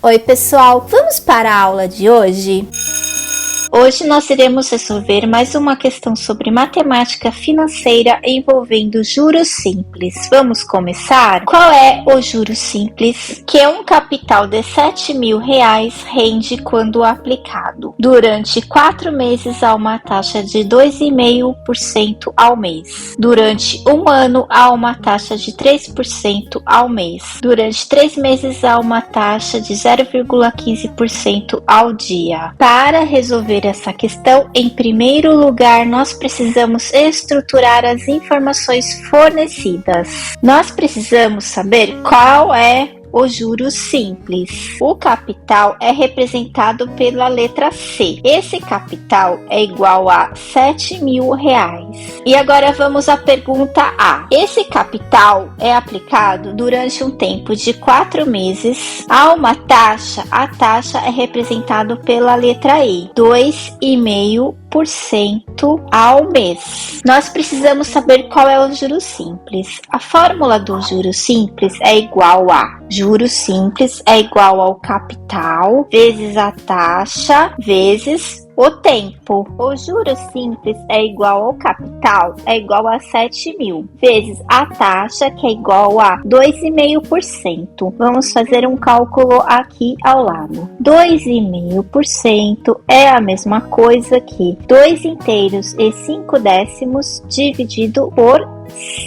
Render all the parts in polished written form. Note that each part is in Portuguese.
Oi pessoal, vamos para a aula de hoje? Hoje nós iremos resolver mais uma questão sobre matemática financeira envolvendo juros simples. Vamos começar? Qual é o juro simples? Que um capital de R$7.000 rende quando aplicado durante 4 meses a uma taxa de 2,5% ao mês. Durante um ano a uma taxa de 3% ao mês. Durante 3 meses a uma taxa de 0,15% ao dia. Para resolver essa questão, em primeiro lugar, nós precisamos estruturar as informações fornecidas. Nós precisamos saber qual é o juro simples. O capital é representado pela letra C. Esse capital é igual a R$7.000. E agora vamos à pergunta A. Esse capital é aplicado durante um tempo de 4 meses a uma taxa. A taxa é representada pela letra E, 2,5% ao mês. Nós precisamos saber qual é o juro simples. A fórmula do juro simples é igual a juro simples é igual ao capital vezes a taxa vezes o tempo. O juro simples é igual ao capital, é igual a 7.000, vezes a taxa, que é igual a 2,5%. Vamos fazer um cálculo aqui ao lado. 2,5% é a mesma coisa que 2 inteiros e 5 décimos dividido por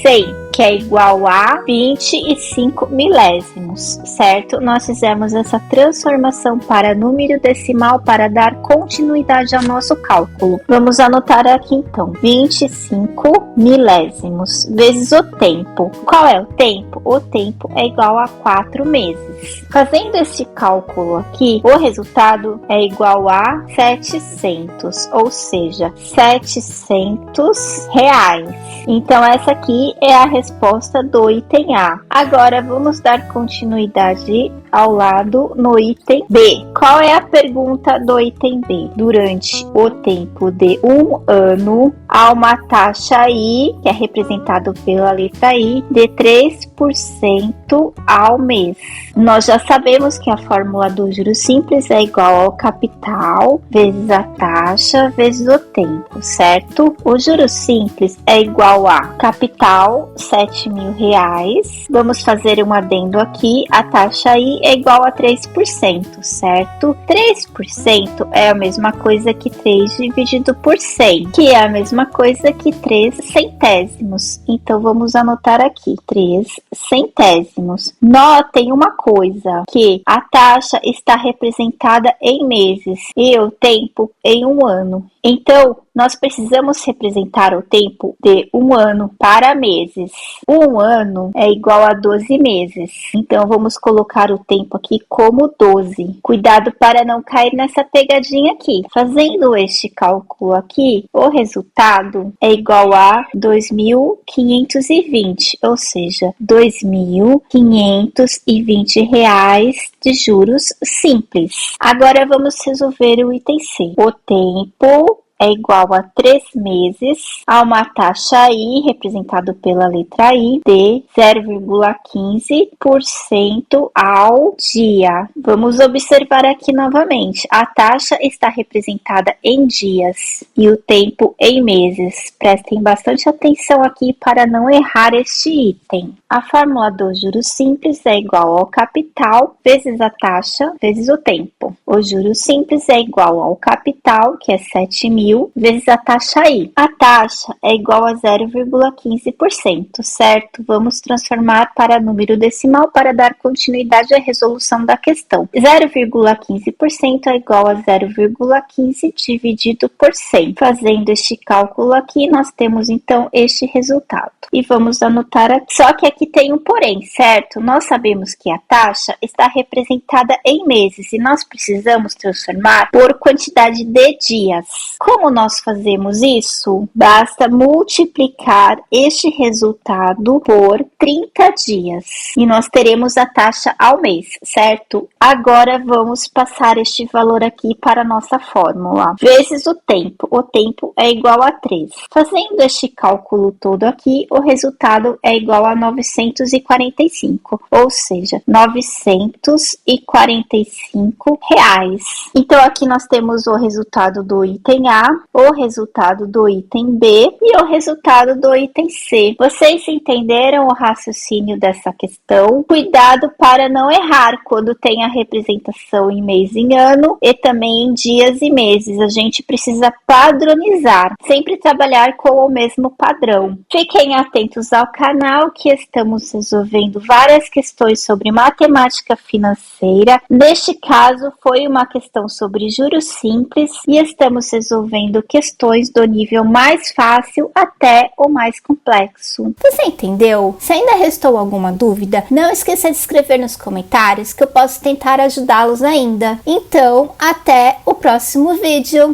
100, que é igual a 25 milésimos, certo? Nós fizemos essa transformação para número decimal para dar continuidade ao nosso cálculo. Vamos anotar aqui então, 25 milésimos vezes o tempo. Qual é o tempo? O tempo é igual a 4 meses. Fazendo este cálculo aqui, o resultado é igual a 700, ou seja, R$700. Então essa aqui é a resposta do item A. Agora vamos dar continuidade ao lado no item B. Qual é a pergunta do item B? Durante o tempo de um ano, há uma taxa I, que é representado pela letra I, de 3% ao mês. Nós já sabemos que a fórmula do juro simples é igual ao capital vezes a taxa vezes o tempo, certo? O juro simples é igual a capital, R$7.000. Vamos fazer um adendo aqui. A taxa I é igual a 3%, certo? 3% é a mesma coisa que 3 dividido por 100, que é a mesma coisa que 3 centésimos. Então, vamos anotar aqui, 3 centésimos. Notem uma coisa, que a taxa está representada em meses e o tempo em um ano. Então, nós precisamos representar o tempo de um ano para meses. Um ano é igual a 12 meses. Então, vamos colocar o tempo aqui como 12. Cuidado para não cair nessa pegadinha aqui. Fazendo este cálculo aqui, o resultado é igual a 2.520, ou seja, R$2.520 de juros simples. Agora, vamos resolver o item C. O tempo é igual a 3 meses a uma taxa I, representado pela letra I, de 0,15% ao dia. Vamos observar aqui novamente. A taxa está representada em dias e o tempo em meses. Prestem bastante atenção aqui para não errar este item. A fórmula do juro simples é igual ao capital vezes a taxa vezes o tempo. O juro simples é igual ao capital, que é 7.000, vezes a taxa I. A taxa é igual a 0,15%, certo? Vamos transformar para número decimal para dar continuidade à resolução da questão. 0,15% é igual a 0,15 dividido por 100. Fazendo este cálculo aqui, nós temos então este resultado. E vamos anotar aqui. Só que aqui tem um porém, certo? Nós sabemos que a taxa está representada em meses e nós precisamos transformar por quantidade de dias. Como Como nós fazemos isso? Basta multiplicar este resultado por 30 dias e nós teremos a taxa ao mês, certo? Agora vamos passar este valor aqui para a nossa fórmula. Vezes o tempo. O tempo é igual a 3. Fazendo este cálculo todo aqui, o resultado é igual a 945, ou seja, 945 reais. Então aqui nós temos o resultado do item A, o resultado do item B e o resultado do item C. Vocês entenderam o raciocínio dessa questão? Cuidado para não errar quando tem a representação em mês e ano e também em dias e meses. A gente precisa padronizar, sempre trabalhar com o mesmo padrão. Fiquem atentos ao canal que estamos resolvendo várias questões sobre matemática financeira. Neste caso, foi uma questão sobre juros simples e estamos resolvendo questões do nível mais fácil até o mais complexo. Você entendeu? Se ainda restou alguma dúvida, não esqueça de escrever nos comentários que eu posso tentar ajudá-los ainda. Então, até o próximo vídeo!